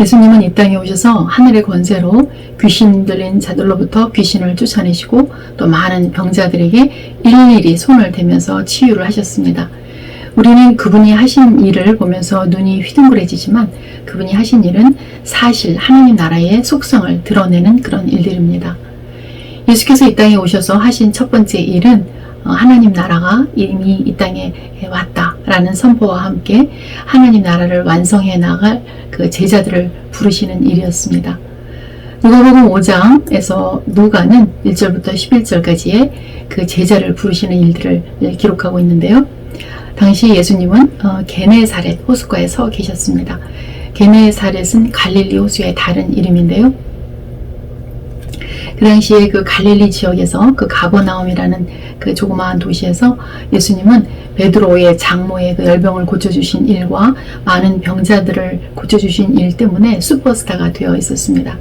예수님은 이 땅에 오셔서 하늘의 권세로 귀신 들린 자들로부터 귀신을 쫓아내시고 또 많은 병자들에게 일일이 손을 대면서 치유를 하셨습니다. 우리는 그분이 하신 일을 보면서 눈이 휘둥그레지지만 그분이 하신 일은 사실 하나님 나라의 속성을 드러내는 그런 일들입니다. 예수께서 이 땅에 오셔서 하신 첫 번째 일은 하나님 나라가 이미 이 땅에 왔다라는 선포와 함께 하나님 나라를 완성해 나갈 그 제자들을 부르시는 일이었습니다. 누가복음 5장에서 누가는 1절부터 11절까지의 그 제자를 부르시는 일들을 기록하고 있는데요. 당시 예수님은 게네사렛 호숫가에 서 계셨습니다. 게네사렛은 갈릴리 호수의 다른 이름인데요. 그 당시에 그 갈릴리 지역에서 그 가버나움이라는 그 조그마한 도시에서 예수님은 베드로의 장모의 그 열병을 고쳐주신 일과 많은 병자들을 고쳐주신 일 때문에 슈퍼스타가 되어 있었습니다.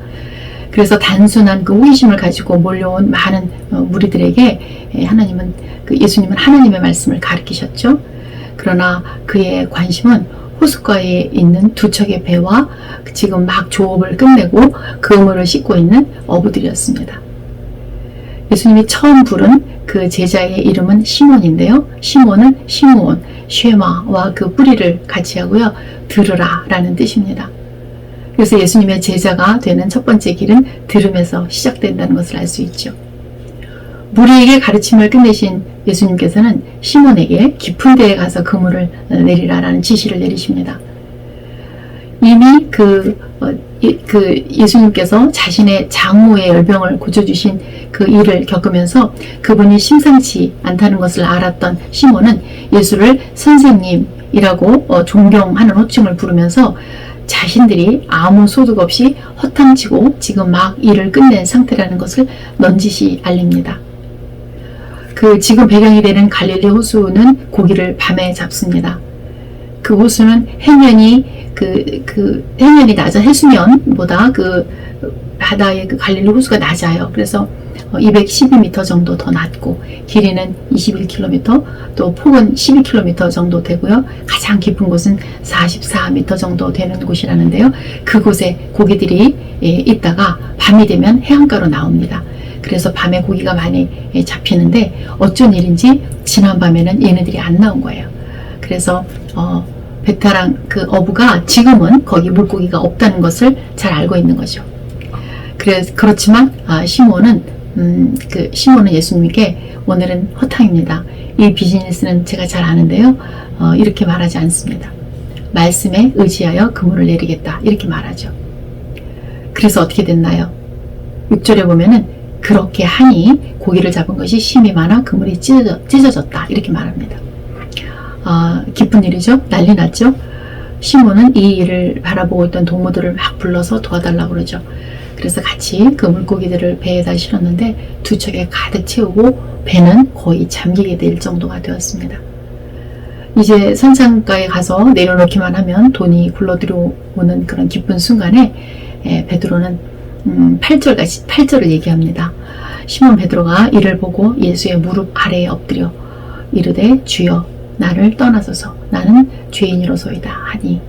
그래서 단순한 그 호기심을 가지고 몰려온 많은 무리들에게 예수님은 하나님의 말씀을 가르치셨죠. 그러나 그의 관심은 호숫가에 있는 두 척의 배와 지금 막 조업을 끝내고 그물을 싣고 있는 어부들이었습니다. 예수님이 처음 부른 그 제자의 이름은 시몬인데요. 시몬은 시므온, 쉐마와 그 뿌리를 같이 하고요. 들으라 라는 뜻입니다. 그래서 예수님의 제자가 되는 첫 번째 길은 들음에서 시작된다는 것을 알 수 있죠. 무리에게 가르침을 끝내신 예수님께서는 시몬에게 깊은 데에 가서 그물을 내리라라는 지시를 내리십니다. 이미 예수님께서 자신의 장모의 열병을 고쳐주신 그 일을 겪으면서 그분이 심상치 않다는 것을 알았던 시몬은 예수를 선생님이라고 존경하는 호칭을 부르면서 자신들이 아무 소득 없이 허탕치고 지금 막 일을 끝낸 상태라는 것을 넌지시 알립니다. 지금 배경이 되는 갈릴리 호수는 고기를 밤에 잡습니다. 그 호수는 해면이 해면이 낮아 해수면보다 바다의 갈릴리 호수가 낮아요. 그래서 212m 정도 더 낮고 길이는 21km, 또 폭은 12km 정도 되고요. 가장 깊은 곳은 44m 정도 되는 곳이라는데요. 그곳에 고기들이 있다가 밤이 되면 해안가로 나옵니다. 그래서 밤에 고기가 많이 잡히는데 어쩐 일인지 지난 밤에는 얘네들이 안 나온 거예요. 그래서 베테랑 어부가 지금은 거기 물고기가 없다는 것을 잘 알고 있는 거죠. 그렇지만 시몬은 예수님께 오늘은 허탕입니다. 이 비즈니스는 제가 잘 아는데요. 이렇게 말하지 않습니다. 말씀에 의지하여 그물을 내리겠다 이렇게 말하죠. 그래서 어떻게 됐나요? 6절에 보면은 그렇게 하니 고기를 잡은 것이 심이 많아 그물이 찢어졌다 이렇게 말합니다. 기쁜 일이죠. 난리 났죠. 시몬은 이 일을 바라보고 있던 동무들을 막 불러서 도와달라고 그러죠. 그래서 같이 그 물고기들을 배에다 실었는데 두 척에 가득 채우고 배는 거의 잠기게 될 정도가 되었습니다. 이제 선창가에 가서 내려놓기만 하면 돈이 굴러 들어오는 그런 기쁜 순간에 베드로는 8절을 얘기합니다. 시몬 베드로가 이를 보고 예수의 무릎 아래에 엎드려 이르되 주여 나를 떠나소서 나는 죄인이로소이다 하니,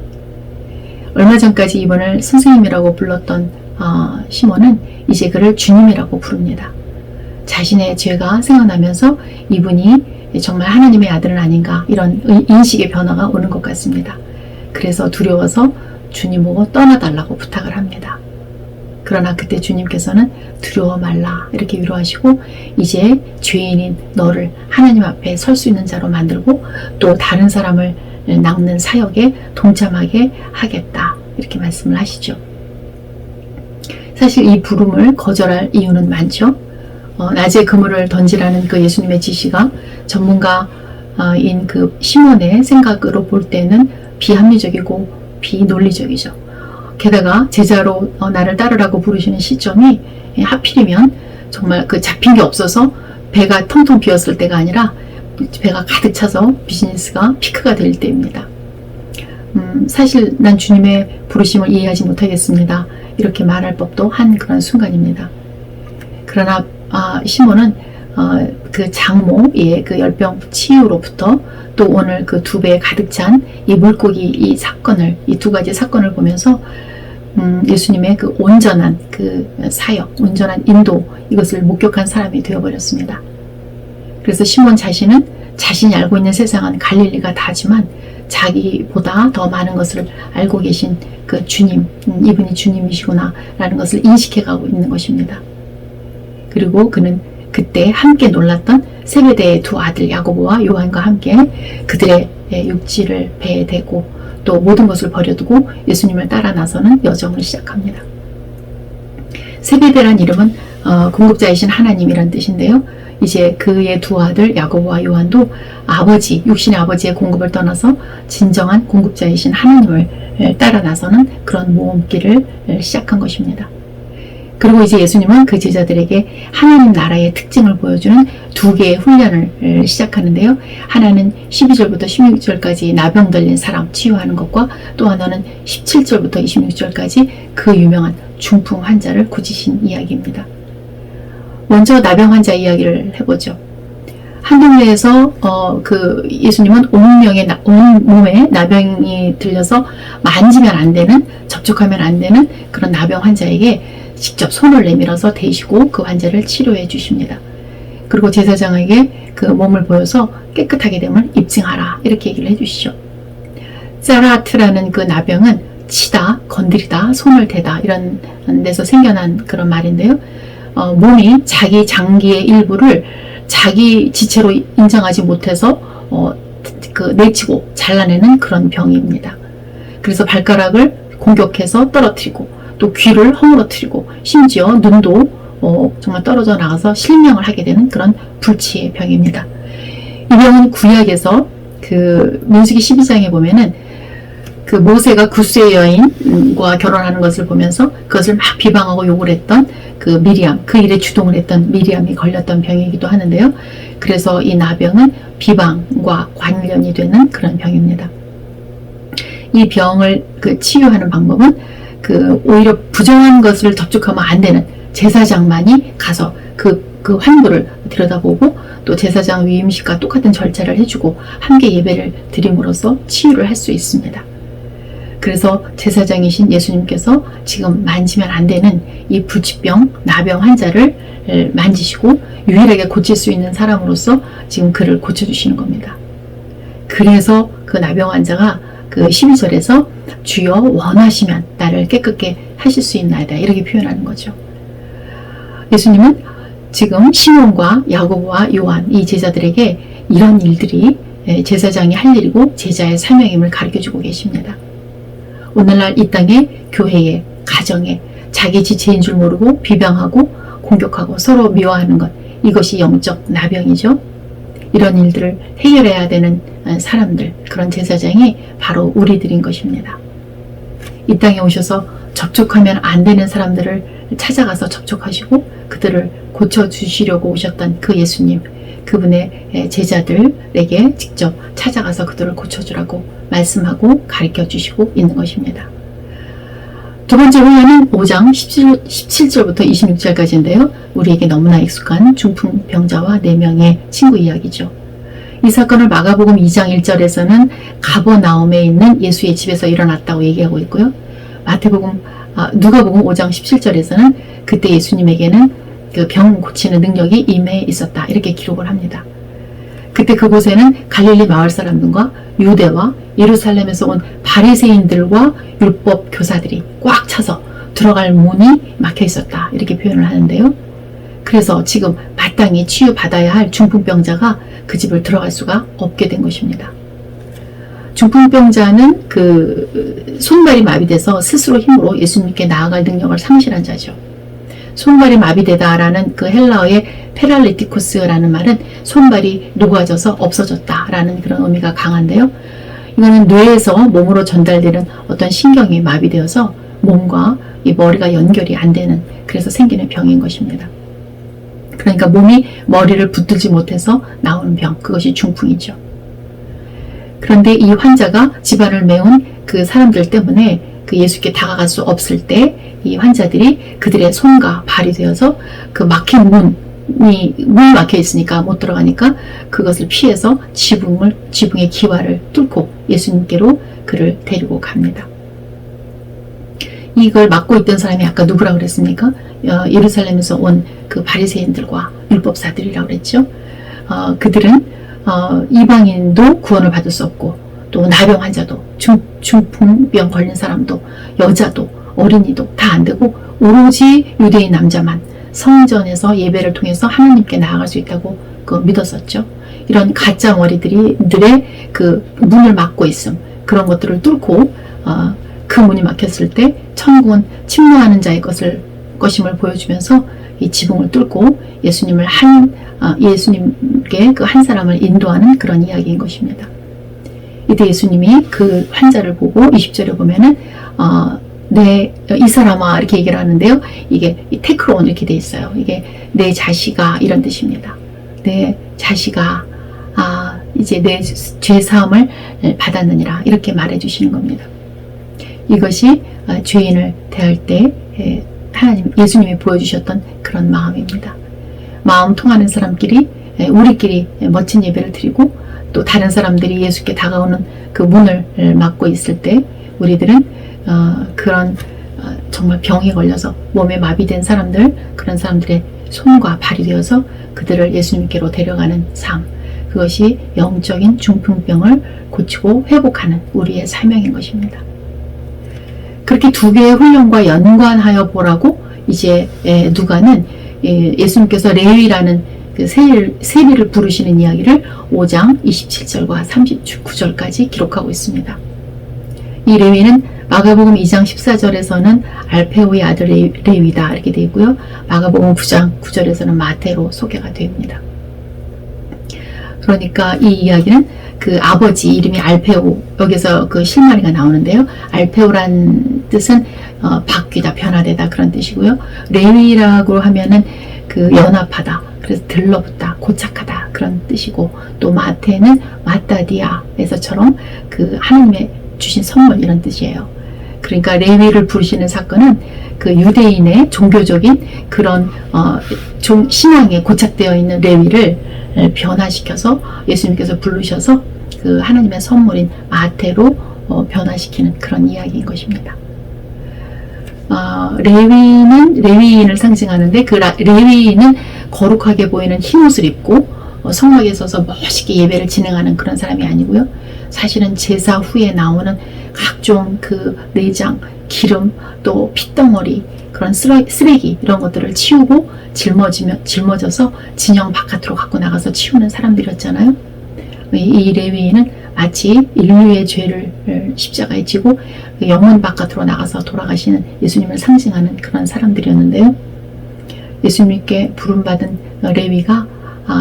얼마 전까지 이분을 선생님이라고 불렀던 시몬은 이제 그를 주님이라고 부릅니다. 자신의 죄가 생각나면서 이분이 정말 하나님의 아들은 아닌가 이런 인식의 변화가 오는 것 같습니다. 그래서 두려워서 주님 보고 떠나달라고 부탁을 합니다. 그러나 그때 주님께서는 두려워 말라 이렇게 위로하시고 이제 죄인인 너를 하나님 앞에 설 수 있는 자로 만들고 또 다른 사람을 낚는 사역에 동참하게 하겠다 이렇게 말씀을 하시죠. 사실 이 부름을 거절할 이유는 많죠. 낮에 그물을 던지라는 그 예수님의 지시가 전문가인 시몬의 생각으로 볼 때는 비합리적이고 비논리적이죠. 게다가 제자로 나를 따르라고 부르시는 시점이 하필이면 정말 잡힌 게 없어서 배가 텅텅 비었을 때가 아니라 배가 가득 차서 비즈니스가 피크가 될 때입니다. 사실 난 주님의 부르심을 이해하지 못하겠습니다. 이렇게 말할 법도 한 그런 순간입니다. 그러나 시몬은 그 장모의 그 열병 치유로부터 또 오늘 그 두 배에 가득 찬 이 물고기 이 두 가지 사건을 보면서 예수님의 그 온전한 그 사역, 온전한 인도, 이것을 목격한 사람이 되어버렸습니다. 그래서 시몬 자신은 자신이 알고 있는 세상은 갈릴리가 다지만 자기보다 더 많은 것을 알고 계신 그 주님, 이분이 주님이시구나 라는 것을 인식해가고 있는 것입니다. 그리고 그는 그때 함께 놀랐던 세베대의 두 아들 야고보와 요한과 함께 그들의 육지를 배에 대고 또 모든 것을 버려두고 예수님을 따라 나서는 여정을 시작합니다. 세베대란 이름은 공급자이신 하나님이란 뜻인데요. 이제 그의 두 아들 야고보와 요한도 아버지, 육신의 아버지의 공급을 떠나서 진정한 공급자이신 하나님을 따라 나서는 그런 모험길을 시작한 것입니다. 그리고 이제 예수님은 그 제자들에게 하나님 나라의 특징을 보여주는 두 개의 훈련을 시작하는데요. 하나는 12절부터 16절까지 나병 들린 사람 치유하는 것과 또 하나는 17절부터 26절까지 그 유명한 중풍 환자를 고치신 이야기입니다. 먼저 나병 환자 이야기를 해보죠. 한 동네에서 그 예수님은 온 몸에 나병이 들려서 만지면 안 되는, 접촉하면 안 되는 그런 나병 환자에게 직접 손을 내밀어서 대시고 그 환자를 치료해 주십니다. 그리고 제사장에게 그 몸을 보여서 깨끗하게 됨을 입증하라 이렇게 얘기를 해주시죠. 짜라트라는 그 나병은 치다, 건드리다, 손을 대다 이런 데서 생겨난 그런 말인데요. 몸이 자기 장기의 일부를 자기 지체로 인정하지 못해서 내치고 잘라내는 그런 병입니다. 그래서 발가락을 공격해서 떨어뜨리고 또 귀를 허물어뜨리고 심지어 눈도 정말 떨어져 나가서 실명을 하게 되는 그런 불치의 병입니다. 이 병은 구약에서 그 민수기 12장에 보면은 그 모세가 구스의 여인과 결혼하는 것을 보면서 그것을 막 비방하고 욕을 했던 그 미리암, 그 일에 주동을 했던 미리암이 걸렸던 병이기도 하는데요. 그래서 이 나병은 비방과 관련이 되는 그런 병입니다. 이 병을 치유하는 방법은 오히려 부정한 것을 접촉하면 안 되는 제사장만이 가서 그 환부를 들여다보고 또 제사장 위임식과 똑같은 절차를 해주고 함께 예배를 드림으로써 치유를 할 수 있습니다. 그래서 제사장이신 예수님께서 지금 만지면 안 되는 이 불치병, 나병 환자를 만지시고 유일하게 고칠 수 있는 사람으로서 지금 그를 고쳐주시는 겁니다. 그래서 그 나병 환자가 그 12절에서 주여 원하시면 나를 깨끗게 하실 수 있나이다 이렇게 표현하는 거죠. 예수님은 지금 시몬과 야고보와 요한 이 제자들에게 이런 일들이 제사장이 할 일이고 제자의 사명임을 가르쳐주고 계십니다. 오늘날 이 땅에 교회에 가정에 자기 지체인 줄 모르고 비방하고 공격하고 서로 미워하는 것, 이것이 영적 나병이죠. 이런 일들을 해결해야 되는 사람들, 그런 제사장이 바로 우리들인 것입니다. 이 땅에 오셔서 접촉하면 안 되는 사람들을 찾아가서 접촉하시고 그들을 고쳐주시려고 오셨던 그 예수님, 그분의 제자들에게 직접 찾아가서 그들을 고쳐주라고 말씀하고 가르쳐 주시고 있는 것입니다. 두 번째 훈련은 5장 17절부터 26절까지인데요. 우리에게 너무나 익숙한 중풍병자와 4명의 친구 이야기죠. 이 사건을 마가복음 2장 1절에서는 가버나움에 있는 예수의 집에서 일어났다고 얘기하고 있고요. 누가복음 5장 17절에서는 그때 예수님에게는 그 병 고치는 능력이 임해 있었다 이렇게 기록을 합니다. 그때 그곳에는 갈릴리 마을 사람들과 유대와 예루살렘에서 온 바리새인들과 율법 교사들이 꽉 차서 들어갈 문이 막혀 있었다 이렇게 표현을 하는데요. 그래서 지금 마땅히 치유받아야 할 중풍병자가 그 집을 들어갈 수가 없게 된 것입니다. 중풍병자는 그 손발이 마비돼서 스스로 힘으로 예수님께 나아갈 능력을 상실한 자죠. 손발이 마비되다라는 그 헬라어의 페랄리티코스라는 말은 손발이 누그러져서 없어졌다라는 그런 의미가 강한데요. 이거는 뇌에서 몸으로 전달되는 어떤 신경이 마비되어서 몸과 이 머리가 연결이 안 되는, 그래서 생기는 병인 것입니다. 그러니까 몸이 머리를 붙들지 못해서 나오는 병, 그것이 중풍이죠. 그런데 이 환자가 집안을 메운 그 사람들 때문에 그 예수께 다가갈 수 없을 때 이 환자들이 그들의 손과 발이 되어서 그 막힌 문이 막혀 있으니까 못 들어가니까 그것을 피해서 지붕의 기와를 뚫고 예수님께로 그를 데리고 갑니다. 이걸 맡고 있던 사람이 아까 누구라고 그랬습니까? 예루살렘에서 온 그 바리새인들과 율법사들이라고 그랬죠. 그들은 이방인도 구원을 받을 수 없고 또 나병 환자도 중풍병 걸린 사람도 여자도 어린이도 다 안 되고 오로지 유대인 남자만 성전에서 예배를 통해서 하나님께 나아갈 수 있다고 믿었었죠. 이런 가짜 머리들의 그 문을 막고 있음, 그런 것들을 뚫고 그 문이 막혔을 때 천국은 침노하는 자의 것임을 보여주면서 이 지붕을 뚫고 예수님께 그 한 사람을 인도하는 그런 이야기인 것입니다. 이때 예수님이 그 환자를 보고 20절에 보면은 이 사람아 이렇게 얘기를 하는데요. 이게 테크론 이렇게 돼 있어요. 이게 내 자식아 이런 뜻입니다. 내 자식아, 이제 내 죄 사함을 받았느니라 이렇게 말해 주시는 겁니다. 이것이 죄인을 대할 때 예수님이 보여주셨던 그런 마음입니다. 마음 통하는 사람끼리 우리끼리 멋진 예배를 드리고 또 다른 사람들이 예수께 다가오는 그 문을 막고 있을 때 우리들은 그런 정말 병에 걸려서 몸에 마비된 사람들, 그런 사람들의 손과 발이 되어서 그들을 예수님께로 데려가는 삶, 그것이 영적인 중풍병을 고치고 회복하는 우리의 사명인 것입니다. 그렇게 두 개의 훈련과 연관하여 보라고 이제 누가는 예수님께서 레위라는 그 세리를 부르시는 이야기를 5장 27절과 39절까지 기록하고 있습니다. 이 레위는 마가복음 2장 14절에서는 알페오의 아들 레위다 이렇게 되어 있고요. 마가복음 9장 9절에서는 마테로 소개가 됩니다. 그러니까 이 이야기는 그 아버지 이름이 알페오, 여기서 그 실마리가 나오는데요. 알페오란 뜻은 바뀌다, 변화되다 그런 뜻이고요. 레위라고 하면은 그 연합하다, 그래서 들러붙다, 고착하다 그런 뜻이고, 또 마테는 마따디아에서처럼 그 하나님의 주신 선물 이런 뜻이에요. 그러니까 레위를 부르시는 사건은 그 유대인의 종교적인 그런 신앙에 고착되어 있는 레위를 변화시켜서 예수님께서 부르셔서 그 하나님의 선물인 마테로 변화시키는 그런 이야기인 것입니다. 레위는 레위인을 상징하는데 그 레위인은 거룩하게 보이는 흰옷을 입고 성막에 서서 멋있게 예배를 진행하는 그런 사람이 아니고요. 사실은 제사 후에 나오는 각종 그 내장, 기름, 또 핏덩어리, 그런 쓰레기 이런 것들을 치우고 짊어져서 진영 바깥으로 갖고 나가서 치우는 사람들이었잖아요. 이 레위인은 마치 인류의 죄를 십자가에 지고 영혼 바깥으로 나가서 돌아가시는 예수님을 상징하는 그런 사람들이었는데요. 예수님께 부름받은 레위가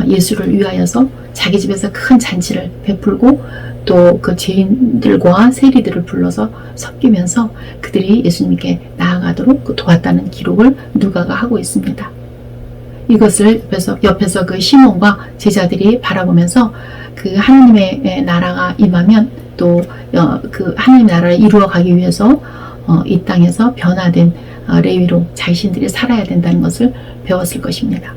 예수를 위하여서 자기 집에서 큰 잔치를 베풀고 또 그 죄인들과 세리들을 불러서 섞이면서 그들이 예수님께 나아가도록 도왔다는 기록을 누가가 하고 있습니다. 이것을 옆에서 그 시몬과 제자들이 바라보면서 그 하나님의 나라가 임하면 또 그 하나님의 나라를 이루어가기 위해서 이 땅에서 변화된 레위로 자신들이 살아야 된다는 것을 배웠을 것입니다.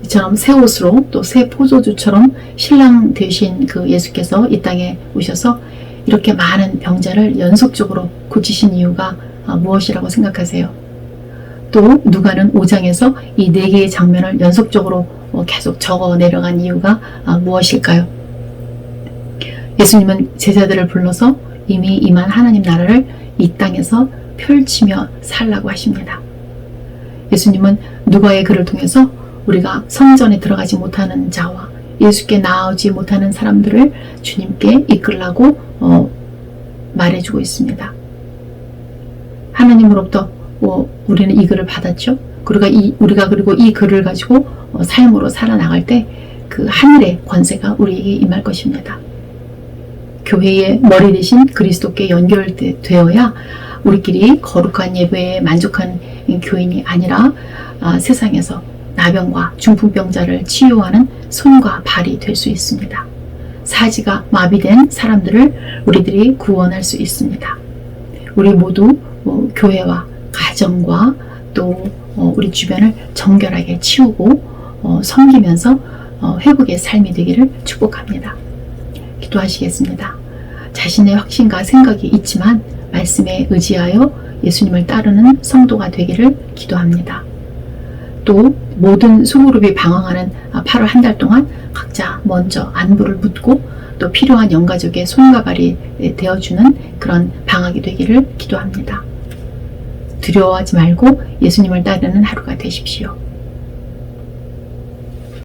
이처럼 새 옷으로 또 새 포도주처럼 신랑 되신 그 예수께서 이 땅에 오셔서 이렇게 많은 병자를 연속적으로 고치신 이유가 무엇이라고 생각하세요? 또 누가는 5장에서 이 4개의 장면을 연속적으로 계속 적어 내려간 이유가 무엇일까요? 예수님은 제자들을 불러서 이미 임한 하나님 나라를 이 땅에서 펼치며 살라고 하십니다. 예수님은 누가의 글을 통해서 우리가 성전에 들어가지 못하는 자와 예수께 나아오지 못하는 사람들을 주님께 이끌라고 말해주고 있습니다. 하나님으로부터 우리는 이 글을 받았죠. 우리가 그리고 이 글을 가지고 삶으로 살아나갈 때 그 하늘의 권세가 우리에게 임할 것입니다. 교회의 머리 대신 그리스도께 연결되어야 우리끼리 거룩한 예배에 만족한 교인이 아니라 세상에서 나병과 중풍병자를 치유하는 손과 발이 될 수 있습니다. 사지가 마비된 사람들을 우리들이 구원할 수 있습니다. 우리 모두 교회와 가정과 또 우리 주변을 정결하게 치우고 섬기면서 회복의 삶이 되기를 축복합니다. 기도하시겠습니다. 자신의 확신과 생각이 있지만 말씀에 의지하여 예수님을 따르는 성도가 되기를 기도합니다. 또 모든 소그룹이 방황하는 8월 한 달 동안 각자 먼저 안부를 묻고 또 필요한 영가족의 손과 발이 되어주는 그런 방학이 되기를 기도합니다. 두려워하지 말고 예수님을 따르는 하루가 되십시오.